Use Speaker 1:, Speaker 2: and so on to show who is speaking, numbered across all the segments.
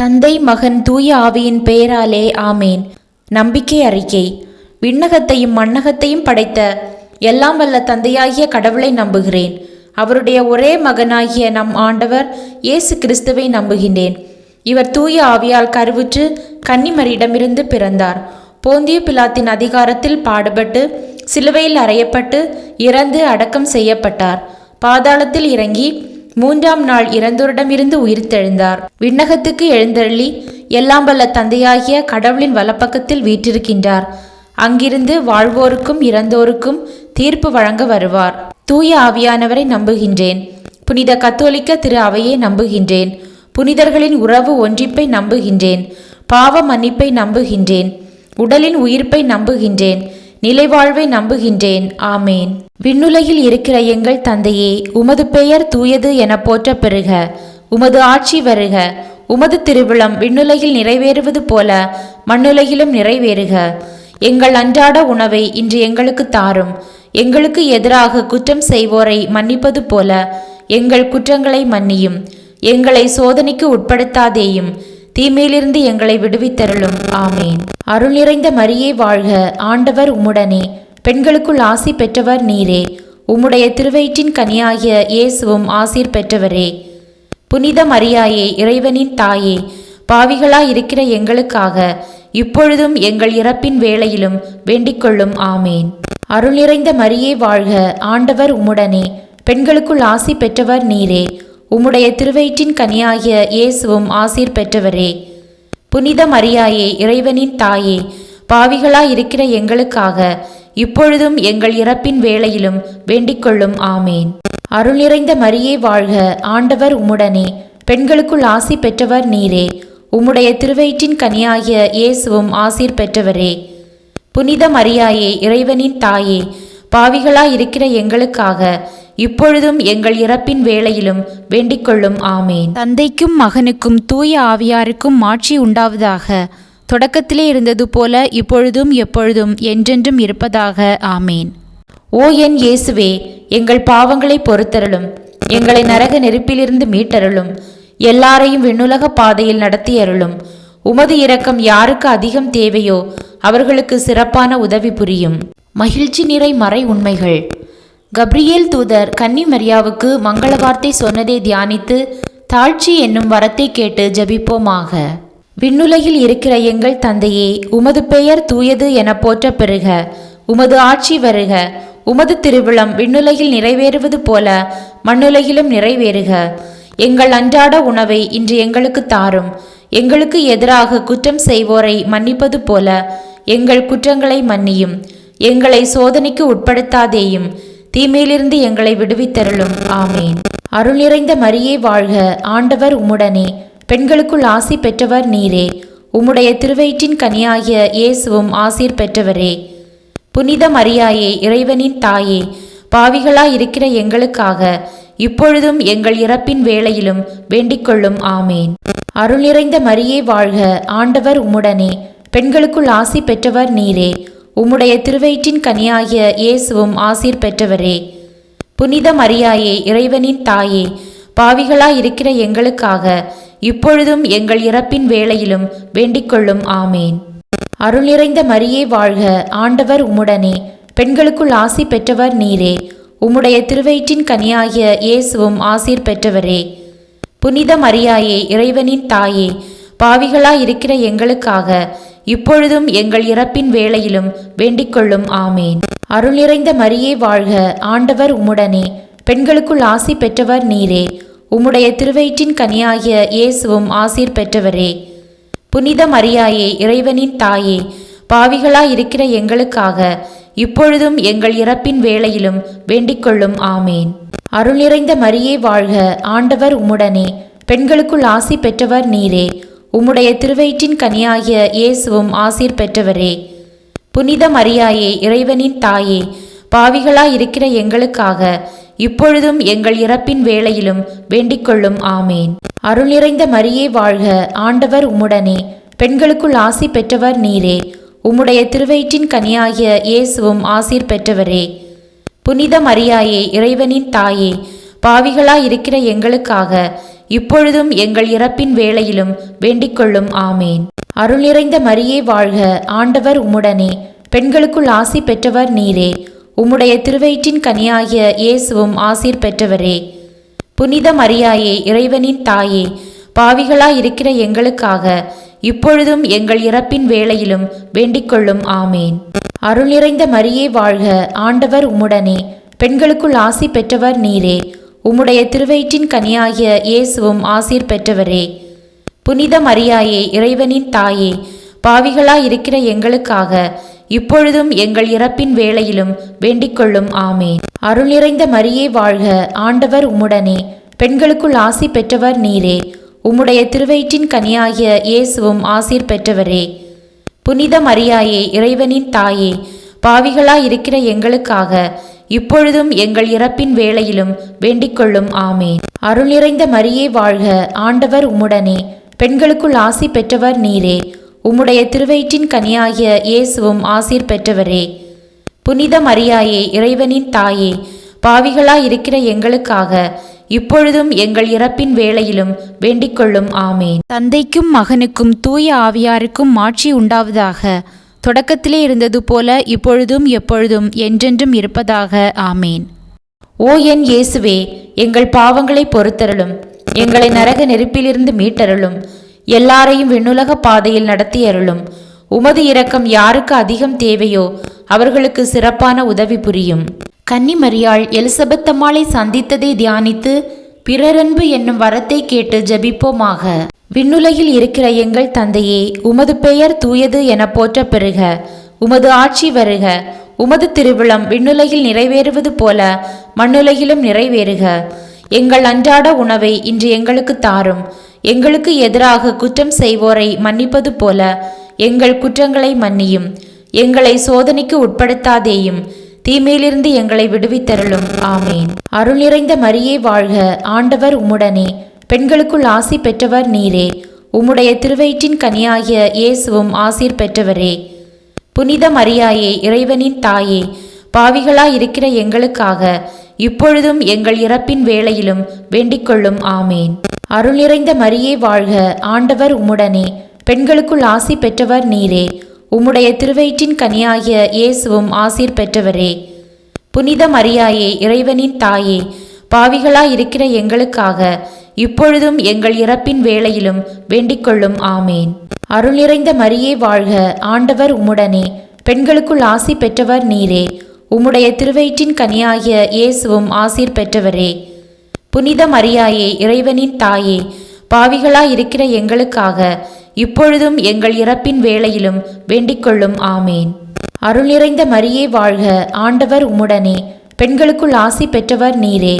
Speaker 1: தந்தை, மகன், தூய ஆவியின் பெயராலே ஆமேன். நம்பிக்கை அறிக்கை. விண்ணகத்தையும் மண்ணகத்தையும் படைத்த எல்லாம் வல்ல தந்தையாகிய கடவுளை நம்புகிறேன். அவருடைய ஒரே மகனாகிய நம் ஆண்டவர் இயேசு கிறிஸ்துவை நம்புகின்றேன். இவர் தூய ஆவியால் கருவுற்று கன்னிமரியிடமிருந்து பிறந்தார். போந்திய பிலாத்தின் அதிகாரத்தில் பாடுபட்டு சிலுவையில் அறையப்பட்டு இறந்து அடக்கம் செய்யப்பட்டார். பாதாளத்தில் இறங்கி 3ஆம் நாள் இறந்தோரிடமிருந்து உயிர்த்தெழுந்தார். விண்ணகத்துக்கு எழுந்தருளி எல்லாம் வல்ல தந்தையாகிய கடவுளின் வலப்பக்கத்தில் வீற்றிருக்கின்றார். அங்கிருந்து வாழ்வோருக்கும் இறந்தோருக்கும் தீர்ப்பு வழங்க வருவார். தூய ஆவியானவரை நம்புகின்றேன். புனித கத்தோலிக்க திரு அவையை நம்புகின்றேன். புனிதர்களின் உறவு ஒன்றிப்பை நம்புகின்றேன். பாவ மன்னிப்பை நம்புகின்றேன். உடலின் உயிர்ப்பை நம்புகின்றேன். நிலைவாழ்வை நம்புகின்றேன். ஆமேன். விண்ணுலகில் இருக்கிற எங்கள் தந்தையே, உமது பெயர் தூயது என போற்ற பெறுக. உமது ஆட்சி வருக. உமது திருவிழம் விண்ணுலகில் நிறைவேறுவது போல மண்ணுலகிலும் நிறைவேறுக. எங்கள் அன்றாட உணவை இன்று எங்களுக்கு தாரும். எங்களுக்கு எதிராக குற்றம் செய்வோரை மன்னிப்பது போல எங்கள் குற்றங்களை மன்னியும். எங்களை சோதனைக்கு உட்படுத்தாதேயும், தீமையிலிருந்து எங்களை விடுவித்தருளும். ஆமேன். அருள் நிறைந்த மரியே வாழ்க. ஆண்டவர் உம்முடனே. பெண்களுக்குள் ஆசி பெற்றவர் நீரே. உம்முடைய திருவயிற்றின் கனியாகிய இயேசுவும் ஆசீர் பெற்றவரே. புனித மரியாயே, இறைவனின் தாயே, பாவிகளாயிருக்கிற எங்களுக்காக இப்பொழுதும் எங்கள் இறப்பின் வேளையிலும் வேண்டிக்கொள்ளும். ஆமேன். அருள் நிறைந்த மரியே வாழ்க. ஆண்டவர் உம்முடனே. பெண்களுக்குள் ஆசி பெற்றவர் நீரே. உம்முடைய திருவயிற்றின் கனியாகிய இயேசுவும் ஆசீர் பெற்றவரே. புனித மரியாயே, இறைவனின் தாயே, பாவிகளாயிருக்கிற எங்களுக்காக இப்பொழுதும் எங்கள் இறப்பின் வேளையிலும் வேண்டிக்கொள்ளும். ஆமேன். அருள் நிறைந்த மரியே வாழ்க. ஆண்டவர் உம்முடனே. பெண்களுக்குள் ஆசி பெற்றவர் நீரே. உம்முடைய திருவயிற்றின் கனியாகிய இயேசுவும் ஆசீர் பெற்றவரே. புனித மரியாயே, இறைவனின் தாயே, பாவிகளாயிருக்கிற எங்களுக்காக இப்பொழுதும் எங்கள் இறப்பின் வேளையிலும் வேண்டிக்கொள்ளும். ஆமேன். தந்தைக்கும் மகனுக்கும் தூய ஆவியாருக்கும் மாட்சி உண்டாவதாக. தொடக்கத்திலே இருந்தது போல இப்பொழுதும் எப்பொழுதும் என்றென்றும் இருப்பதாக. ஆமேன். ஓ என் இயேசுவே, எங்கள் பாவங்களை பொறுத்தருளும். எங்களை நரக நெருப்பிலிருந்து மீட்டருளும். எல்லாரையும் விண்ணுலக பாதையில் நடத்தியருளும். உமது இரக்கம் யாருக்கு அதிகம் தேவையோ அவர்களுக்கு சிறப்பான உதவி புரியும். மகிழ்ச்சி நிறை மறை உண்மைகள். கப்ரியேல் தூதர் கன்னி மரியாவுக்கு மங்கள வார்த்தை சொன்னதை தியானித்து தாழ்ச்சி என்னும் வரத்தை கேட்டு ஜெபிப்போமாக. விண்ணுலகில் இருக்கிற எங்கள் தந்தையே, உமது பெயர் தூயது என போற்ற பெறுக. உமது ஆட்சி வருக. உமது திருவிழம் விண்ணுலகில் நிறைவேறுவது போல மண்ணுலகிலும் நிறைவேறுக. எங்கள் அன்றாட உணவை இன்று எங்களுக்கு தாரும். எங்களுக்கு எதிராக குற்றம் செய்வோரை மன்னிப்பது போல எங்கள் குற்றங்களை மன்னியும். எங்களை சோதனைக்கு உட்படுத்தாதேயும், தீமையிலிருந்து எங்களை விடுவித்தருளும். ஆமேன். அருள் நிறைந்த மரியே வாழ்க. ஆண்டவர் உம்முடனே. பெண்களுக்குள் ஆசி பெற்றவர் நீரே. உம்முடைய திருவயிற்றின் கனியாகிய இயேசுவும் ஆசீர் பெற்றவரே. புனித மரியாயே, இறைவனின் தாயே, பாவிகளாயிருக்கிற எங்களுக்காக இப்பொழுதும் எங்கள் இறப்பின் வேளையிலும் வேண்டிக்கொள்ளும். ஆமேன். அருள் நிறைந்த மரியே வாழ்க. ஆண்டவர் உம்முடனே. பெண்களுக்குள் ஆசி பெற்றவர் நீரே. உம்முடைய திருவயிற்றின் கனியாகிய இயேசுவும் ஆசீர் பெற்றவரே. புனித மரியாயே, இறைவனின் தாயே, பாவிகளாயிருக்கிற எங்களுக்காக இப்பொழுதும் எங்கள் இறப்பின் வேளையிலும் வேண்டிக்கொள்ளும். ஆமேன். அருள் நிறைந்த மரியே வாழ்க. ஆண்டவர் உம்முடனே. பெண்களுக்குள் ஆசி பெற்றவர் நீரே. உம்முடைய திருவயிற்றின் கனியாகிய இயேசுவும் ஆசீர் பெற்றவரே. புனித மரியாயே, இறைவனின் தாயே, பாவிகளாயிருக்கிற எங்களுக்காக இப்பொழுதும் எங்கள் இறப்பின் வேளையிலும் வேண்டிக்கொள்ளும். ஆமேன். அருள் நிறைந்த மரியே வாழ்க. ஆண்டவர் உம்முடனே. பெண்களுக்குள் ஆசி பெற்றவர் நீரே. உம்முடைய திருவயிற்றின் கனியாகிய இயேசுவும் ஆசீர் பெற்றவரே. புனித மரியாயே, இறைவனின் தாயே, பாவிகளாயிருக்கிற எங்களுக்காக இப்பொழுதும் எங்கள் இறப்பின் வேளையிலும் வேண்டிக்கொள்ளும். ஆமேன். அருள் நிறைந்த மரியே வாழ்க. ஆண்டவர் உம்முடனே. பெண்களுக்குள் ஆசி பெற்றவர் நீரே. உம்முடைய திருவயிற்றின் கனியாகிய இயேசுவும் ஆசீர் பெற்றவரே. புனித மரியாயே, இறைவனின் தாயே, பாவிகளாயிருக்கிற எங்களுக்காக இப்பொழுதும் எங்கள் இறப்பின் வேளையிலும் வேண்டிக்கொள்ளும். ஆமேன். அருள் நிறைந்த மரியே வாழ்க. ஆண்டவர் உம்முடனே. பெண்களுக்குள் ஆசி பெற்றவர் நீரே. உம்முடைய திருவயிற்றின் கனியாகிய இயேசுவும் ஆசீர் பெற்றவரே. புனித மரியாயே, இறைவனின் தாயே, பாவிகளாயிருக்கிற எங்களுக்காக இப்பொழுதும் எங்கள் இறப்பின் வேளையிலும் வேண்டிக்கொள்ளும். ஆமேன். அருள் நிறைந்த மரியே வாழ்க, ஆண்டவர் உம்முடனே, பெண்களுக்குள் ஆசி பெற்றவர் நீரே. உம்முடைய திருவயிற்றின் கனியாகிய இயேசுவும் ஆசீர் பெற்றவரே. புனித மரியாயே, இறைவனின் தாயே, பாவிகளாயிருக்கிற எங்களுக்காக இப்பொழுதும் எங்கள் இறப்பின் வேளையிலும் வேண்டிக்கொள்ளும். ஆமேன். அருள் நிறைந்த மரியே வாழ்க, ஆண்டவர் உம்முடனே, பெண்களுக்குள் ஆசி பெற்றவர் நீரே. உம்முடைய திருவயிற்றின் கனியாகிய இயேசுவும் ஆசீர் பெற்றவரே. புனித மரியாயே, இறைவனின் தாயே, பாவிகளாயிருக்கிற எங்களுக்காக இப்பொழுதும் எங்கள் இறப்பின் வேளையிலும் வேண்டிக்கொள்ளும். ஆமேன். அருள் நிறைந்த மரியே வாழ்க, ஆண்டவர் உம்முடனே, பெண்களுக்குள் ஆசி பெற்றவர் நீரே. உம்முடைய திருவயிற்றின் கனியாகிய இயேசுவும் ஆசீர் பெற்றவரே. புனித மரியாயே, இறைவனின் தாயே, பாவிகளாயிருக்கிற எங்களுக்காக இப்பொழுதும் எங்கள் இறப்பின் வேளையிலும் வேண்டிக்கொள்ளும். ஆமேன். அருள் நிறைந்த மரியே வாழ்க, ஆண்டவர் உம்முடனே, பெண்களுக்குள் ஆசி பெற்றவர் நீரே. உம்முடைய திருவயிற்றின் கனியாகிய இயேசுவும் ஆசீர் பெற்றவரே. புனித மரியாயே, இறைவனின் தாயே, பாவிகளாயிருக்கிற எங்களுக்காக இப்பொழுதும் எங்கள் இறப்பின் வேளையிலும் வேண்டிக்கொள்ளும். ஆமேன். தந்தைக்கும் மகனுக்கும் தூய ஆவியாருக்கும் மாட்சி உண்டாவதாக. தொடக்கத்திலே இருந்தது போல இப்பொழுதும் எப்பொழுதும் என்றென்றும் இருப்பதாக. ஆமேன். ஓ என் இயேசுவே, எங்கள் பாவங்களை பொறுத்தருளும். எங்களை நரக நெருப்பிலிருந்து மீட்டருளும். எல்லாரையும் விண்ணுலக பாதையில் நடத்தியருளும். உமது இரக்கம் யாருக்கு அதிகம் தேவையோ அவர்களுக்கு சிறப்பான உதவி புரியும். கன்னிமரியாள் எலிசபெத் அம்மாளை சந்தித்ததை தியானித்து பிறரன்பு என்னும் வரத்தை கேட்டு ஜெபிப்போமாக. விண்ணுலகில் இருக்கிற எங்கள் தந்தையே, உமது பெயர் தூயது என போற்ற பெறுக. உமது ஆட்சி வருக. உமது திருவிழம் விண்ணுலகில் நிறைவேறுவது போல மண்ணுலகிலும் நிறைவேறுக. எங்கள் அன்றாட உணவை இன்று எங்களுக்கு தாரும். எங்களுக்கு எதிராக குற்றம் செய்வோரை மன்னிப்பது போல எங்கள் குற்றங்களை மன்னியும். எங்களை சோதனைக்கு உட்படுத்தாதேயும், தீமையிலிருந்து எங்களை விடுவித்தருளும். ஆமேன். அருள் நிறைந்த மரியே வாழ்க, ஆண்டவர் உம்முடனே, பெண்களுக்குள் ஆசி பெற்றவர் நீரே. உம்முடைய திருவயிற்றின் கனியாகிய இயேசுவும் ஆசீர் பெற்றவரே. புனித மரியாயே, இறைவனின் தாயே, பாவிகளாயிருக்கிற எங்களுக்காக இப்பொழுதும் எங்கள் இறப்பின் வேளையிலும் வேண்டிக்கொள்ளும். ஆமேன். அருள் நிறைந்த மரியே வாழ்க, ஆண்டவர் உம்முடனே, பெண்களுக்குள் ஆசி பெற்றவர் நீரே. உம்முடைய திருவயிற்றின் கனியாகிய இயேசுவும் ஆசீர் பெற்றவரே. புனித மரியாயே, இறைவனின் தாயே, பாவிகளாயிருக்கிற எங்களுக்காக இப்பொழுதும் எங்கள் இறப்பின் வேளையிலும் வேண்டிக்கொள்ளும். ஆமேன். அருள் நிறைந்த மரியே வாழ்க, ஆண்டவர் உம்முடனே, பெண்களுக்குள் ஆசி பெற்றவர் நீரே. உம்முடைய திருவயிற்றின் கனியாகிய இயேசுவும் ஆசீர் பெற்றவரே. புனித மரியாயே, இறைவனின் தாயே, பாவிகளாயிருக்கிற எங்களுக்காக இப்பொழுதும் எங்கள் இறப்பின் வேளையிலும் வேண்டிக்கொள்ளும். ஆமேன். அருள் நிறைந்த மரியே வாழ்க, ஆண்டவர் உம்முடனே, பெண்களுக்குள் ஆசி பெற்றவர் நீரே.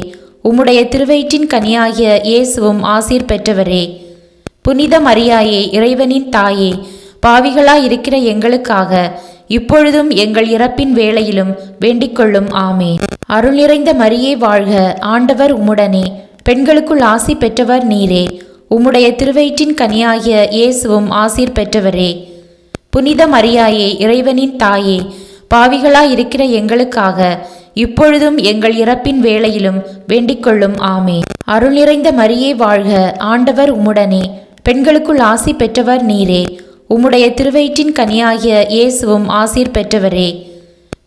Speaker 1: உம்முடைய திருவயிற்றின் கனியாகிய இயேசுவும் ஆசீர் பெற்றவரே. புனித மரியாயே, இறைவனின் தாயே, பாவிகளாயிருக்கிற எங்களுக்காக இப்பொழுதும் எங்கள் இறப்பின் வேளையிலும் வேண்டிக்கொள்ளும். ஆமேன். அருள் நிறைந்த மரியே வாழ்க, ஆண்டவர் உம்முடனே, பெண்களுக்குள் ஆசி பெற்றவர் நீரே. உம்முடைய திருவயிற்றின் கனியாகிய இயேசுவும் ஆசீர் பெற்றவரே. புனித மரியாயே, இறைவனின் தாயே, பாவிகளாயிருக்கிற எங்களுக்காக இப்பொழுதும் எங்கள் இறப்பின் வேளையிலும் வேண்டிக்கொள்ளும். ஆமேன். அருள் நிறைந்த மரியே வாழ்க, ஆண்டவர் உம்முடனே, பெண்களுக்குள் ஆசி பெற்றவர் நீரே. உம்முடைய திருவயிற்றின் கனியாகிய இயேசுவும் ஆசீர் பெற்றவரே.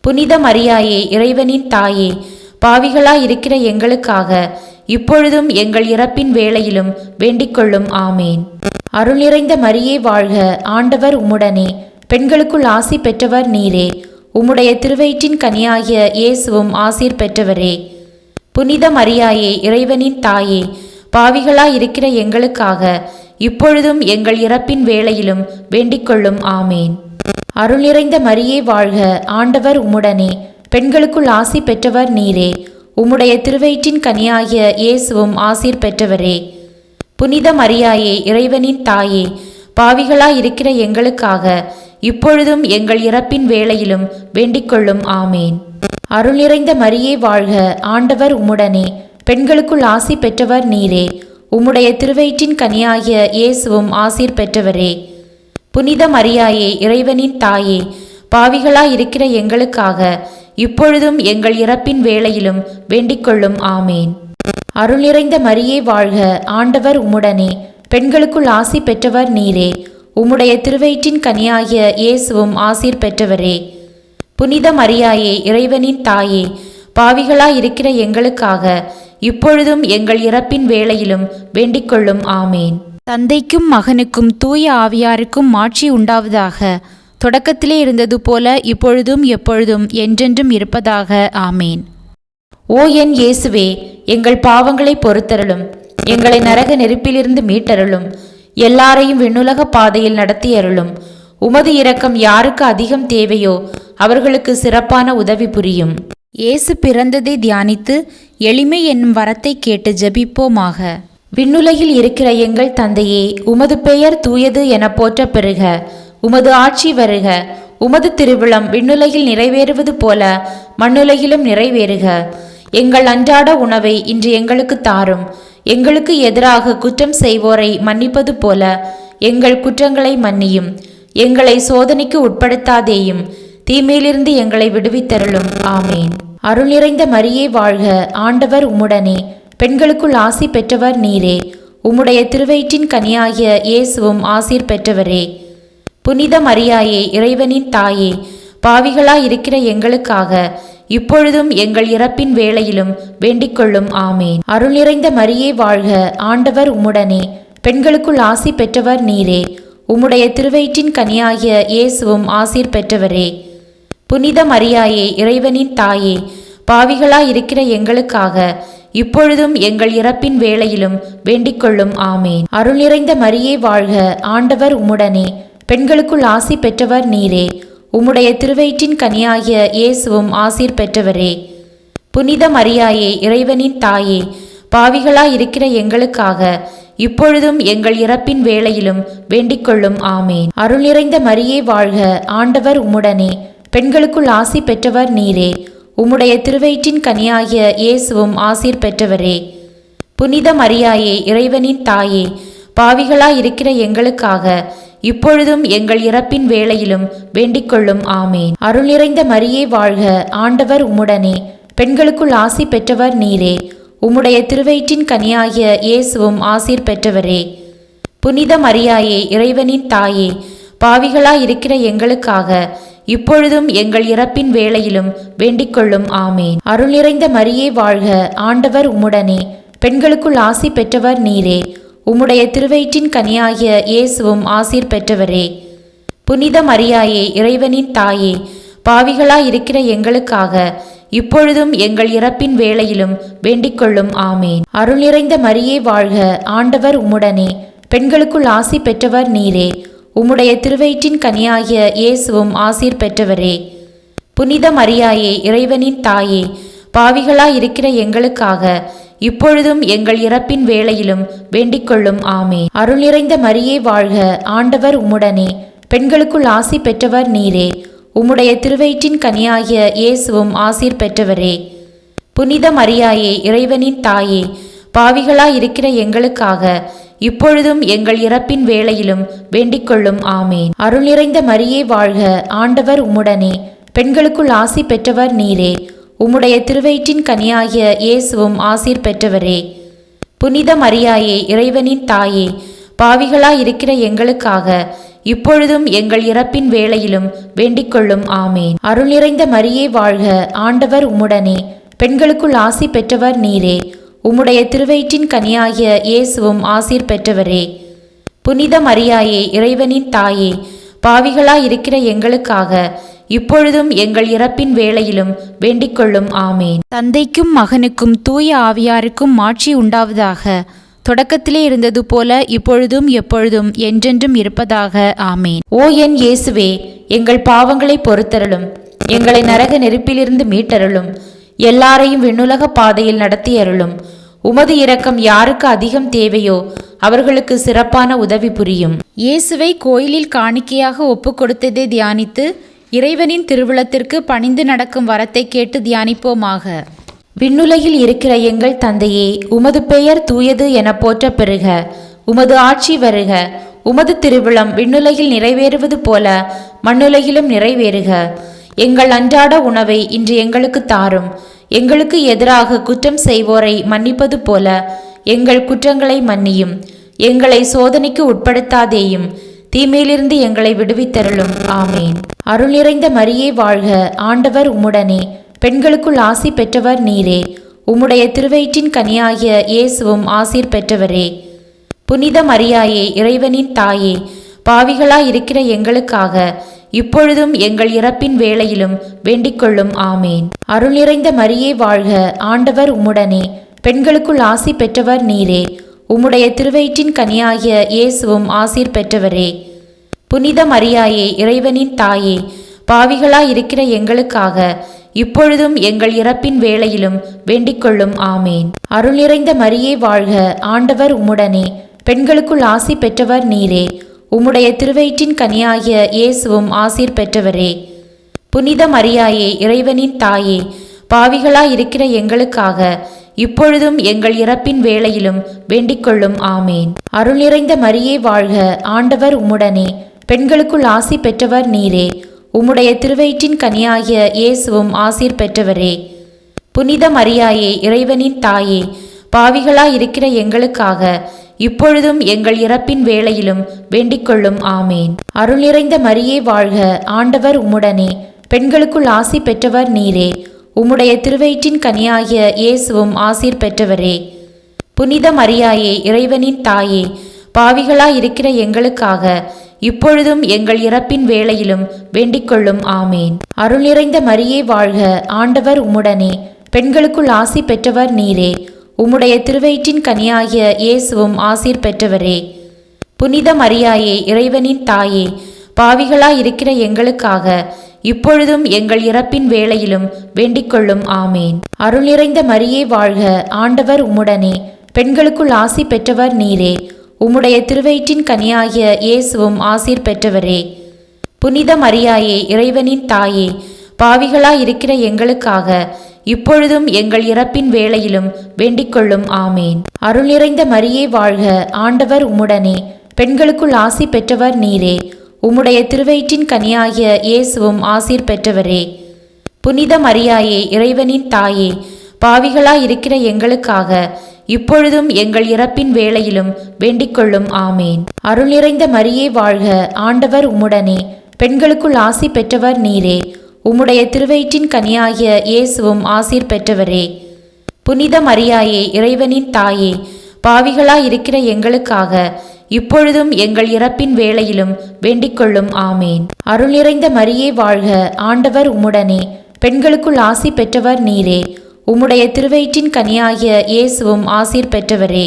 Speaker 1: புனித மரியாயே, இறைவனின் தாயே, பாவிகளாயிருக்கிற எங்களுக்காக இப்பொழுதும் எங்கள் இறப்பின் வேளையிலும் வேண்டிக்கொள்ளும். ஆமேன். அருள் நிறைந்த மரியே வாழ்க, ஆண்டவர் உம்முடனே, பெண்களுக்குள் ஆசி பெற்றவர் நீரே. உம்முடைய திருவயிற்றின் கனியாகிய இயேசுவும் ஆசீர் பெற்றவரே. புனித மரியாயே, இறைவனின் தாயே, பாவிகளாயிருக்கிற எங்களுக்காக இப்பொழுதும் எங்கள் இறப்பின் வேளையிலும் வேண்டிக்கொள்ளும். ஆமேன். அருள் நிறைந்த மரியே வாழ்க, ஆண்டவர் உம்முடனே, பெண்களுக்குள் ஆசி பெற்றவர் நீரே. உம்முடைய திருவயிற்றின் கனியாகிய இயேசுவும் ஆசீர் பெற்றவரே. புனித மரியாயே, இறைவனின் தாயே, பாவிகளாயிருக்கிற எங்களுக்காக இப்பொழுதும் எங்கள் இறப்பின் வேளையிலும் வேண்டிக்கொள்ளும். ஆமேன். அருள் நிறைந்த மரியே வாழ்க, ஆண்டவர் உம்முடனே, பெண்களுக்குள் ஆசி பெற்றவர் நீரே. உம்முடைய திருவயிற்றின் கனியாகிய இயேசுவும் ஆசீர் பெற்றவரே. புனித மரியாயே, இறைவனின் தாயே, பாவிகளாயிருக்கிற எங்களுக்காக இப்பொழுதும் எங்கள் இறப்பின் வேளையிலும் வேண்டிக்கொள்ளும். ஆமேன். அருள் நிறைந்த மரியே வாழ்க, ஆண்டவர் உம்முடனே, பெண்களுக்குள் ஆசி பெற்றவர் நீரே. உம்முடைய திருவயிற்றின் கனியாகிய இயேசுவும் ஆசீர் பெற்றவரே. புனித மரியாயே, இறைவனின் தாயே, பாவிகளாயிருக்கிற எங்களுக்காக இப்பொழுதும் எங்கள் இறப்பின் வேளையிலும் வேண்டிக்கொள்ளும். ஆமேன்.
Speaker 2: தந்தைக்கும் மகனுக்கும் தூய ஆவியாருக்கும் மாட்சி உண்டாவதாக. தொடக்கத்திலே இருந்தது போல இப்பொழுதும் எப்பொழுதும் என்றென்றும் இருப்பதாக. ஆமேன்.
Speaker 1: ஓ என் இயேசுவே, எங்கள் பாவங்களை பொறுத்தருளும், எங்களை நரக நெருப்பிலிருந்து மீட்டருளும், எல்லாரையும் விண்ணுலக பாதையில் நடத்தியருளும். உமது இரக்கம் யாருக்கு அதிகம் தேவையோ அவர்களுக்கு சிறப்பான உதவி புரியும்.
Speaker 2: இயேசு பிறந்ததை தியானித்து எளிமை என்னும் வரத்தை கேட்டு ஜெபிப்போமாக.
Speaker 1: விண்ணுலகில் இருக்கிற எங்கள் தந்தையே, உமது பெயர் தூயது என போற்ற பெறுக. உமது ஆட்சி வருக. உமது திருவிழம் விண்ணுலகில் நிறைவேறுவது போல மண்ணுலகிலும் நிறைவேறுக. எங்கள் அன்றாட உணவை இன்று எங்களுக்கு தாரும். எங்களுக்கு எதிராக குற்றம் செய்வோரை மன்னிப்பது போல எங்கள் குற்றங்களை மன்னியும். எங்களை சோதனைக்கு உட்படுத்தாதேயும், தீமையிலிருந்து எங்களை விடுவித்தருளும். ஆமேன். அருள் நிறைந்த மரியே வாழ்க, ஆண்டவர் உம்முடனே, பெண்களுக்குள் ஆசி பெற்றவர் நீரே. உம்முடைய திருவயிற்றின் கனியாகிய இயேசுவும் ஆசீர் பெற்றவரே. புனித மரியாயே, இறைவனின் தாயே, பாவிகளாயிருக்கிற எங்களுக்காக இப்பொழுதும் எங்கள் இறப்பின் வேளையிலும் வேண்டிக்கொள்ளும். ஆமேன். அருள் நிறைந்த மரியே வாழ்க, ஆண்டவர் உம்முடனே, பெண்களுக்குள் ஆசி பெற்றவர் நீரே. உம்முடைய திருவயிற்றின் கனியாகிய இயேசுவும் ஆசீர் பெற்றவரே. புனித மரியாயே, இறைவனின் தாயே, பாவிகளாயிருக்கிற எங்களுக்காக இப்பொழுதும் எங்கள் இறப்பின் வேளையிலும் வேண்டிக்கொள்ளும். ஆமேன். அருள் நிறைந்த மரியே வாழ்க, ஆண்டவர் உம்முடனே, பெண்களுக்குள் ஆசி பெற்றவர் நீரே. உம்முடைய திருவயிற்றின் கனியாகிய இயேசுவும் ஆசீர் பெற்றவரே. புனித மரியாயே, இறைவனின் தாயே, பாவிகளாயிருக்கிற எங்களுக்காக இப்பொழுதும் எங்கள் இறப்பின் வேளையிலும் வேண்டிக்கொள்ளும். ஆமேன். அருள் நிறைந்த மரியே வாழ்க, ஆண்டவர் உம்முடனே, பெண்களுக்குள் ஆசி பெற்றவர் நீரே. உம்முடைய திருவயிற்றின் கனியாகிய இயேசுவும் ஆசீர் பெற்றவரே. புனித மரியாயே, இறைவனின் தாயே, பாவிகளாயிருக்கிற எங்களுக்காக இப்பொழுதும் எங்கள் இறப்பின் வேளையிலும் வேண்டிக்கொள்ளும். ஆமேன். அருள் நிறைந்த மரியே வாழ்க, ஆண்டவர் உம்முடனே, பெண்களுக்குள் ஆசி பெற்றவர் நீரே. உம்முடைய திருவயிற்றின் கனியாகிய இயேசுவும் ஆசீர் பெற்றவரே. புனித மரியாயே, இறைவனின் தாயே, பாவிகளாயிருக்கிற எங்களுக்காக இப்பொழுதும் எங்கள் இறப்பின் வேளையிலும் வேண்டிக்கொள்ளும். ஆமேன். அருள் நிறைந்த மரியே வாழ்க, ஆண்டவர் உம்முடனே, பெண்களுக்குள் ஆசி பெற்றவர் நீரே. உம்முடைய திருவயிற்றின் கனியாகிய இயேசுவும் ஆசீர் பெற்றவரே. புனித மரியாயே, இறைவனின் தாயே, பாவிகளாயிருக்கிற எங்களுக்காக இப்பொழுதும் எங்கள் இறப்பின் வேளையிலும் வேண்டிக்கொள்ளும். ஆமேன். அருள் நிறைந்த மரியே வாழ்க, ஆண்டவர் உம்முடனே, பெண்களுக்குள் ஆசி பெற்றவர் நீரே. உம்முடைய திருவயிற்றின் கனியாகிய இயேசுவும் ஆசீர் பெற்றவரே. புனித மரியாயே, இறைவனின் தாயே, பாவிகளாயிருக்கிற எங்களுக்காக இப்பொழுதும் எங்கள் இறப்பின் வேளையிலும் வேண்டிக்கொள்ளும். ஆமேன். அருள் நிறைந்த மரியே வாழ்க, ஆண்டவர் உம்முடனே, பெண்களுக்குள் ஆசி பெற்றவர் நீரே. உம்முடைய திருவயிற்றின் கனியாகிய இயேசுவும் ஆசீர் பெற்றவரே. புனித மரியாயே, இறைவனின் தாயே, பாவிகளாயிருக்கிற எங்களுக்காக இப்பொழுதும் எங்கள் இறப்பின் வேளையிலும் வேண்டிக்கொள்ளும். ஆமேன். அருள் நிறைந்த மரியே வாழ்க, ஆண்டவர் உம்முடனே, பெண்களுக்குள் ஆசி பெற்றவர் நீரே. உம்முடைய திருவயிற்றின் கனியாகிய இயேசுவும் ஆசீர் பெற்றவரே. புனித மரியாயே, இறைவனின் தாயே, பாவிகளாயிருக்கிற எங்களுக்காக இப்பொழுதும் எங்கள் இறப்பின் வேளையிலும் வேண்டிக்கொள்ளும். ஆமேன். அருள் நிறைந்த மரியே வாழ்க, ஆண்டவர் உம்முடனே, பெண்களுக்குள் ஆசி பெற்றவர் நீரே. உம்முடைய திருவயிற்றின் கனியாகிய இயேசுவும் ஆசீர் பெற்றவரே. புனித மரியாயே, இறைவனின் தாயே, பாவிகளாயிருக்கிற எங்களுக்காக இப்பொழுதும் எங்கள் இறப்பின் வேளையிலும் வேண்டிக்கொள்ளும். ஆமேன்.
Speaker 2: தந்தைக்கும் மகனுக்கும் தூய ஆவியாருக்கும் மாட்சி உண்டாவதாக. தொடக்கத்திலே இருந்தது போல இப்பொழுதும் எப்பொழுதும் என்றென்றும் இருப்பதாக. ஆமேன்.
Speaker 1: ஓ என் இயேசுவே, எங்கள் பாவங்களை பொறுத்தருளும், எங்களை நரக நெருப்பிலிருந்து மீட்டருளும், எல்லாரையும் விண்ணுலக பாதையில் நடத்தியருளும். உமது இரக்கம் யாருக்கு அதிகம் தேவையோ அவர்களுக்கு சிறப்பான உதவி புரியும்.
Speaker 2: இயேசுவை கோயிலில் காணிக்கையாக ஒப்பு கொடுத்ததை தியானித்து இறைவனின் திருவுளத்திற்கு பணிந்து நடக்கும் வரத்தை கேட்டு தியானிப்போமாக.
Speaker 1: விண்ணுலகில் இருக்கிற எங்கள் தந்தையே, உமது பெயர் தூயது என போற்ற பெறுக. உமது ஆட்சி வருக. உமது திருவிழம் விண்ணுலகில் நிறைவேறுவது போல மண்ணுலகிலும் நிறைவேறுக. எங்கள் அன்றாட உணவை இன்று எங்களுக்கு தாரும். எங்களுக்கு எதிராக குற்றம் செய்வோரை மன்னிப்பது போல எங்கள் குற்றங்களை மன்னியும். எங்களை சோதனைக்கு உட்படுத்தாதேயும், தீமையிலிருந்து எங்களை விடுவித்தருளும். ஆமேன். அருள் நிறைந்த மரியே வாழ்க, ஆண்டவர் உம்முடனே, பெண்களுக்குள் ஆசி பெற்றவர் நீரே. உம்முடைய திருவயிற்றின் கனியாகிய இயேசுவும் ஆசீர் பெற்றவரே. புனித மரியாயே, இறைவனின் தாயே, பாவிகளாயிருக்கிற எங்களுக்காக இப்பொழுதும் எங்கள் இறப்பின் வேளையிலும் வேண்டிக்கொள்ளும். ஆமேன். அருள் நிறைந்த மரியே வாழ்க, ஆண்டவர் உம்முடனே, பெண்களுக்குள் ஆசி பெற்றவர் நீரே. உம்முடைய திருவயிற்றின் கனியாகிய இயேசுவும் ஆசீர் பெற்றவரே. புனித மரியாயே, இறைவனின் தாயே, பாவிகளாயிருக்கிற எங்களுக்காக இப்பொழுதும் எங்கள் இறப்பின் வேளையிலும் வேண்டிக்கொள்ளும். ஆமேன். அருள் நிறைந்த மரியே வாழ்க, ஆண்டவர் உம்முடனே, பெண்களுக்குள் ஆசி பெற்றவர் நீரே. உம்முடைய திருவயிற்றின் கனியாகிய இயேசுவும் ஆசீர் பெற்றவரே. புனித மரியாயே, இறைவனின் தாயே, பாவிகளாயிருக்கிற எங்களுக்காக இப்பொழுதும் எங்கள் இறப்பின் வேளையிலும் வேண்டிக்கொள்ளும். ஆமேன். அருள் நிறைந்த மரியே வாழ்க, ஆண்டவர் உம்முடனே, பெண்களுக்குள் ஆசி பெற்றவர் நீரே. உம்முடைய திருவயிற்றின் கனியாகிய இயேசுவும் ஆசீர் பெற்றவரே. புனித மரியாயே, இறைவனின் தாயே, பாவிகளாயிருக்கிற எங்களுக்காக இப்பொழுதும் எங்கள் இறப்பின் வேளையிலும் வேண்டிக்கொள்ளும். ஆமேன். அருள் நிறைந்த மரியே வாழ்க, ஆண்டவர் உம்முடனே, பெண்களுக்குள் ஆசி பெற்றவர் நீரே. உம்முடைய திருவயிற்றின் கனியாகிய இயேசுவும் ஆசீர் பெற்றவரே. புனித மரியாயே, இறைவனின் தாயே, பாவிகளாயிருக்கிற எங்களுக்காக இப்பொழுதும் எங்கள் இறப்பின் வேளையிலும் வேண்டிக்கொள்ளும். ஆமேன். அருள் நிறைந்த மரியே வாழ்க, ஆண்டவர் உம்முடனே, பெண்களுக்குள் ஆசி பெற்றவர் நீரே. உம்முடைய திருவயிற்றின் கனியாகிய இயேசுவும் ஆசீர் பெற்றவரே. புனித மரியாயே, இறைவனின் தாயே, பாவிகளாயிருக்கிற எங்களுக்காக இப்பொழுதும் எங்கள் இறப்பின் வேளையிலும் வேண்டிக்கொள்ளும். ஆமேன். அருள் நிறைந்த மரியே வாழ்க, ஆண்டவர் உம்முடனே, பெண்களுக்குள் ஆசி பெற்றவர் நீரே. உம்முடைய திருவயிற்றின் கனியாகிய இயேசுவும் ஆசீர் பெற்றவரே. புனித மரியாயே, இறைவனின் தாயே, பாவிகளாயிருக்கிற எங்களுக்காக இப்பொழுதும் எங்கள் இறப்பின் வேளையிலும் வேண்டிக்கொள்ளும். ஆமேன். அருள் நிறைந்த மரியே வாழ்க, ஆண்டவர் உம்முடனே, பெண்களுக்குள் ஆசி பெற்றவர் நீரே. உம்முடைய திருவயிற்றின் கனியாகிய இயேசுவும் ஆசீர் பெற்றவரே. புனித மரியாயே, இறைவனின் தாயே, பாவிகளாயிருக்கிற எங்களுக்காக இப்பொழுதும் எங்கள் இறப்பின் வேளையிலும் வேண்டிக்கொள்ளும். ஆமேன். அருள் நிறைந்த மரியே வாழ்க, ஆண்டவர் உம்முடனே, பெண்களுக்குள் ஆசி பெற்றவர் நீரே. உம்முடைய திருவயிற்றின் கனியாகிய இயேசுவும் ஆசீர் பெற்றவரே. புனித மரியாயே, இறைவனின் தாயே, பாவிகளாயிருக்கிற எங்களுக்காக இப்பொழுதும் எங்கள் இறப்பின் வேளையிலும் வேண்டிக்கொள்ளும். ஆமேன். அருள் நிறைந்த மரியே வாழ்க, ஆண்டவர் உம்முடனே, பெண்களுக்குள் ஆசி பெற்றவர் நீரே. உம்முடைய திருவயிற்றின் கனியாகிய இயேசுவும் ஆசீர் பெற்றவரே.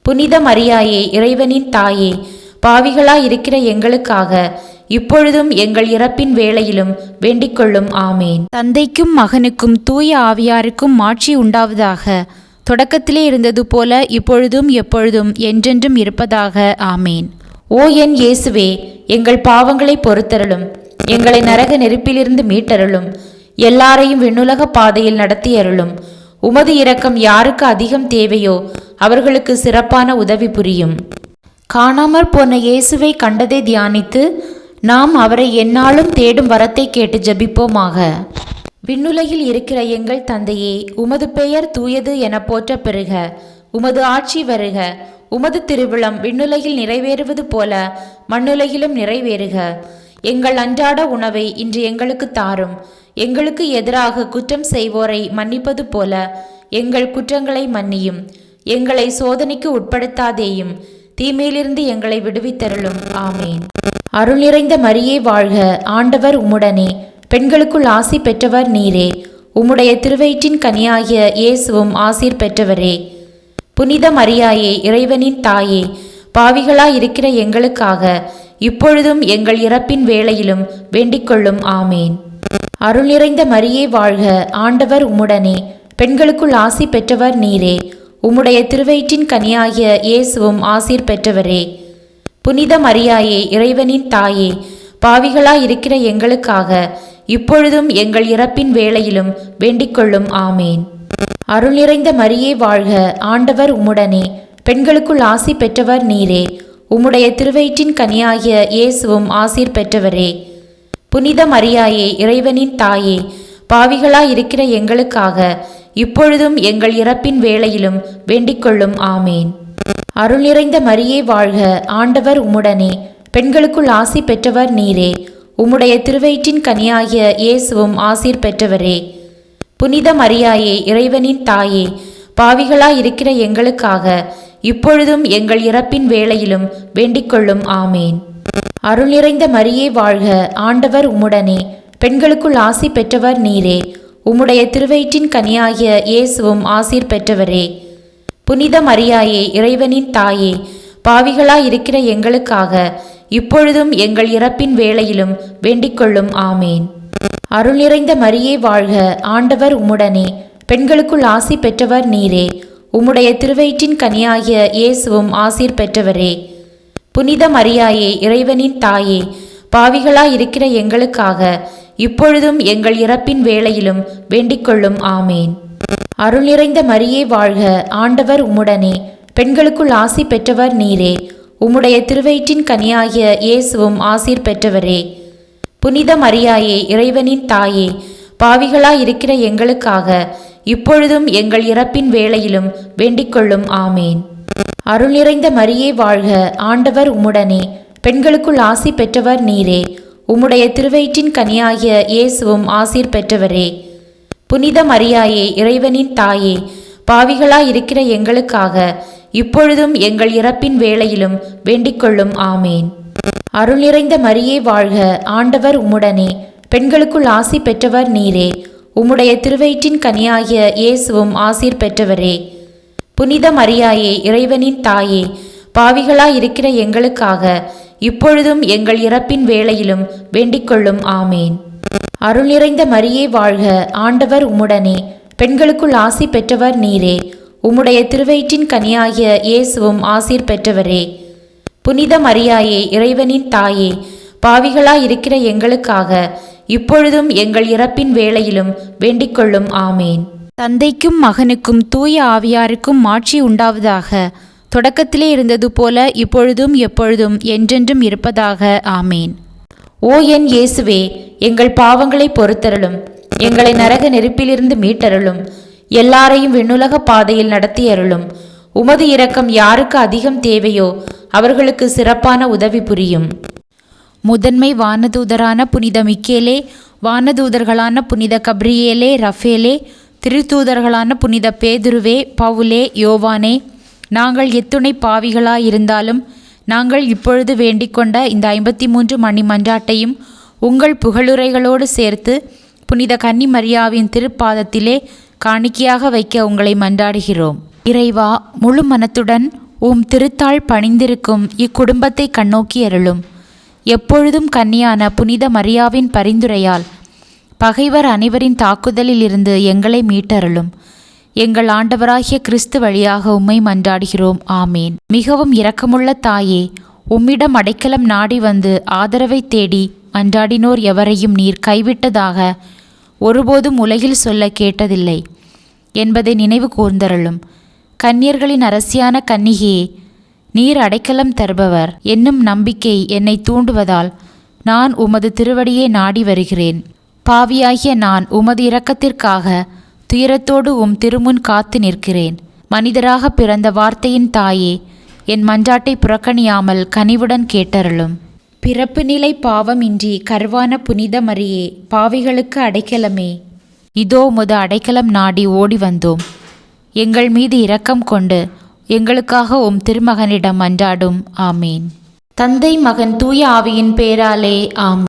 Speaker 1: புனித மரியாயே, இறைவனின் தாயே, பாவிகளாயிருக்கிற எங்களுக்காக இப்பொழுதும் எங்கள் இறப்பின் வேளையிலும் வேண்டிக்கொள்ளும். ஆமேன்.
Speaker 2: தந்தைக்கும் மகனுக்கும் தூய ஆவியாருக்கும் மாட்சி உண்டாவதாக. தொடக்கத்திலே இருந்தது போல இப்பொழுதும் எப்பொழுதும் என்றென்றும் இருப்பதாக. ஆமேன்.
Speaker 1: ஓ என் இயேசுவே, எங்கள் பாவங்களை பொறுத்தருளும். எங்களை நரக நெருப்பிலிருந்து மீட்டருளும். எல்லாரையும் விண்ணுலக பாதையில் நடத்தியருளும். உமது இரக்கம் யாருக்கு அதிகம் தேவையோ அவர்களுக்கு சிறப்பான உதவி புரியும். காணாமற் போன இயேசுவை கண்டதை தியானித்து நாம் அவரை எந்நாளும் தேடும் வரத்தை கேட்டு ஜெபிப்போமாக. விண்ணுலகில் இருக்கிற எங்கள் தந்தையே, உமது பெயர் தூயது என போற்ற பெறுக. உமது ஆட்சி வருக. உமது திருவிழம் விண்ணுலகில் நிறைவேறுவது போல மண்ணுலகிலும் நிறைவேறுக. எங்கள் அன்றாட உணவை இன்று எங்களுக்கு தாரும். எங்களுக்கு எதிராக குற்றம் செய்வோரை மன்னிப்பது போல எங்கள் குற்றங்களை மன்னியும். எங்களை சோதனைக்கு உட்படுத்தாதேயும், தீமையிலிருந்து எங்களை விடுவித்தருளும். ஆமேன். அருள் நிறைந்த மரியே வாழ்க, ஆண்டவர் உம்முடனே, பெண்களுக்குள் ஆசி பெற்றவர் நீரே. உம்முடைய திருவயிற்றின் கனியாகிய இயேசுவும் ஆசீர் பெற்றவரே. புனித மரியாயே, இறைவனின் தாயே, பாவிகளாயிருக்கிற எங்களுக்காக இப்பொழுதும் எங்கள் இறப்பின் வேளையிலும் வேண்டிக்கொள்ளும். ஆமேன். அருள் நிறைந்த மரியே வாழ்க, ஆண்டவர் உம்முடனே, பெண்களுக்குள் ஆசி பெற்றவர் நீரே. உம்முடைய திருவயிற்றின் கனியாகிய இயேசுவும் ஆசீர் பெற்றவரே. புனித மரியாயே, இறைவனின் தாயே, பாவிகளாயிருக்கிற எங்களுக்காக இப்பொழுதும் எங்கள் இறப்பின் வேளையிலும் வேண்டிக்கொள்ளும். ஆமேன். அருள் நிறைந்த மரியே வாழ்க, ஆண்டவர் உம்முடனே, பெண்களுக்குள் ஆசி பெற்றவர் நீரே. உம்முடைய திருவயிற்றின் கனியாகிய இயேசுவும் ஆசீர் பெற்றவரே. புனித மரியாயே, இறைவனின் தாயே, பாவிகளாயிருக்கிற எங்களுக்காக இப்பொழுதும் எங்கள் இறப்பின் வேளையிலும் வேண்டிக்கொள்ளும். ஆமேன். அருள் நிறைந்த மரியே வாழ்க, ஆண்டவர் உம்முடனே, பெண்களுக்குள் ஆசி பெற்றவர் நீரே. உம்முடைய திருவயிற்றின் கனியாகிய இயேசுவும் ஆசீர் பெற்றவரே. புனித மரியாயே, இறைவனின் தாயே, பாவிகளாயிருக்கிற எங்களுக்காக இப்பொழுதும் எங்கள் இறப்பின் வேளையிலும் வேண்டிக்கொள்ளும். ஆமேன். அருள் நிறைந்த மரியே வாழ்க, ஆண்டவர் உம்முடனே, பெண்களுக்குள் ஆசி பெற்றவர் நீரே. உம்முடைய திருவயிற்றின் கனியாகிய இயேசுவும் ஆசீர் பெற்றவரே. புனித மரியாயே, இறைவனின் தாயே, பாவிகளாயிருக்கிற எங்களுக்காக இப்பொழுதும் எங்கள் இறப்பின் வேளையிலும் வேண்டிக்கொள்ளும். ஆமேன். அருள் நிறைந்த மரியே வாழ்க, ஆண்டவர் உம்முடனே, பெண்களுக்குள் ஆசி பெற்றவர் நீரே. உம்முடைய திருவயிற்றின் கனியாகிய இயேசுவும் ஆசீர் பெற்றவரே. புனித மரியாயே, இறைவனின் தாயே, பாவிகளாயிருக்கிற எங்களுக்காக இப்பொழுதும் எங்கள் இறப்பின் வேளையிலும் வேண்டிக்கொள்ளும். ஆமேன். அருள் நிறைந்த மரியே வாழ்க, ஆண்டவர் உம்முடனே, பெண்களுக்குள் ஆசி பெற்றவர் நீரே. உம்முடைய திருவயிற்றின் கனியாகிய இயேசுவும் ஆசீர் பெற்றவரே. புனித மரியாயே, இறைவனின் தாயே, பாவிகளாயிருக்கிற எங்களுக்காக இப்பொழுதும் எங்கள் இறப்பின் வேளையிலும் வேண்டிக்கொள்ளும். ஆமேன். அருள் நிறைந்த மரியே வாழ்க, ஆண்டவர் உம்முடனே, பெண்களுக்குள் ஆசி பெற்றவர் நீரே. உம்முடைய திருவயிற்றின் கனியாகிய இயேசுவும் ஆசீர் பெற்றவரே. புனித மரியாயே, இறைவனின் தாயே, பாவிகளாயிருக்கிற எங்களுக்காக இப்பொழுதும் எங்கள் இறப்பின் வேளையிலும் வேண்டிக்கொள்ளும். ஆமேன். அருள் நிறைந்த மரியே வாழ்க, ஆண்டவர் உம்முடனே, பெண்களுக்குள் ஆசி பெற்றவர் நீரே. உம்முடைய திருவயிற்றின் கனியாகிய இயேசுவும் ஆசீர் பெற்றவரே. புனித மரியாயே, இறைவனின் தாயே, பாவிகளாயிருக்கிற எங்களுக்காக இப்பொழுதும் எங்கள் இறப்பின் வேளையிலும் வேண்டிக்கொள்ளும். ஆமேன். அருள் நிறைந்த மரியே வாழ்க, ஆண்டவர் உம்முடனே, பெண்களுக்குள் ஆசி பெற்றவர் நீரே. உம்முடைய திருவயிற்றின் கனியாகிய இயேசுவும் ஆசீர் பெற்றவரே. புனித மரியாயே, இறைவனின் தாயே, பாவிகளாயிருக்கிற எங்களுக்காக இப்பொழுதும் எங்கள் இறப்பின் வேளையிலும் வேண்டிக்கொள்ளும். ஆமேன்.
Speaker 2: தந்தைக்கும் மகனுக்கும் தூய ஆவியாருக்கும் மாட்சி உண்டாவதாக. தொடக்கத்திலே இருந்தது போல இப்பொழுதும் எப்பொழுதும் என்றென்றும் இருப்பதாக. ஆமேன்.
Speaker 1: ஓ என் இயேசுவே, எங்கள் பாவங்களை பொறுத்தருளும். எங்களை நரக நெருப்பிலிருந்து மீட்டருளும். எல்லாரையும் விண்ணுலக பாதையில் நடத்தியருளும். உமது இரக்கம் யாருக்கு அதிகம் தேவையோ அவர்களுக்கு சிறப்பான உதவி புரியும்.
Speaker 2: முதன்மை வானதூதரான புனித மிக்கேலே, வானதூதர்களான புனித கப்ரியேலே, ரஃபேலே, திருத்தூதர்களான புனித பேதுருவே, பவுலே, யோவானே, நாங்கள் எத்துணை பாவிகளாயிருந்தாலும் நாங்கள் இப்பொழுது வேண்டிக்கொண்ட இந்த 53 மணி மன்றாட்டையும் உங்கள் புகழுரைகளோடு சேர்த்து புனித கன்னி மரியாவின் திருப்பாதத்திலே காணிக்கையாக வைக்க உங்களை மன்றாடுகிறோம். இறைவா, முழு மனத்துடன் திருத்தாள் பணிந்திருக்கும் இக்குடும்பத்தை கண்ணோக்கி அருளும். எப்பொழுதும் கன்னியான புனித மரியாவின் பரிந்துரையால் பகைவர் அனைவரின் தாக்குதலில் இருந்து எங்களை மீட்டருளும். எங்கள் ஆண்டவராகிய கிறிஸ்து வழியாக உம்மை மன்றாடுகிறோம். ஆமேன். மிகவும் இரக்கமுள்ள தாயே, உம்மிடம் அடைக்கலம் நாடி வந்து ஆதரவை தேடி மன்றாடினோர் எவரையும் நீர் கைவிட்டதாக ஒருபோதும் உலகில் சொல்ல கேட்டதில்லை என்பதை நினைவு கூர்ந்தருளும். கன்னியர்களின் அரசியான கன்னிகையே, நீர் அடைக்கலம் தருபவர் என்னும் நம்பிக்கை என்னை தூண்டுவதால் நான் உமது திருவடியை நாடி வருகிறேன். பாவியாகிய நான் உமது இரக்கத்திற்காக துயரத்தோடு திருமுன் காத்து நிற்கிறேன். மனிதராக பிறந்த வார்த்தையின் தாயே, என் மன்றாட்டை புறக்கணியாமல் கனிவுடன் கேட்டருளும். பிறப்பு நிலை பாவமின்றி கருவான புனித மரியே, பாவிகளுக்கு அடைக்கலமே, இதோ உமது அடைக்கலம் நாடி ஓடி வந்தோம். எங்கள் மீது இரக்கம் கொண்டு எங்களுக்காக திருமகனிடம் மன்றாடும். ஆமேன்.
Speaker 1: தந்தை, மகன், தூய ஆவியின் பேராலே. ஆம்.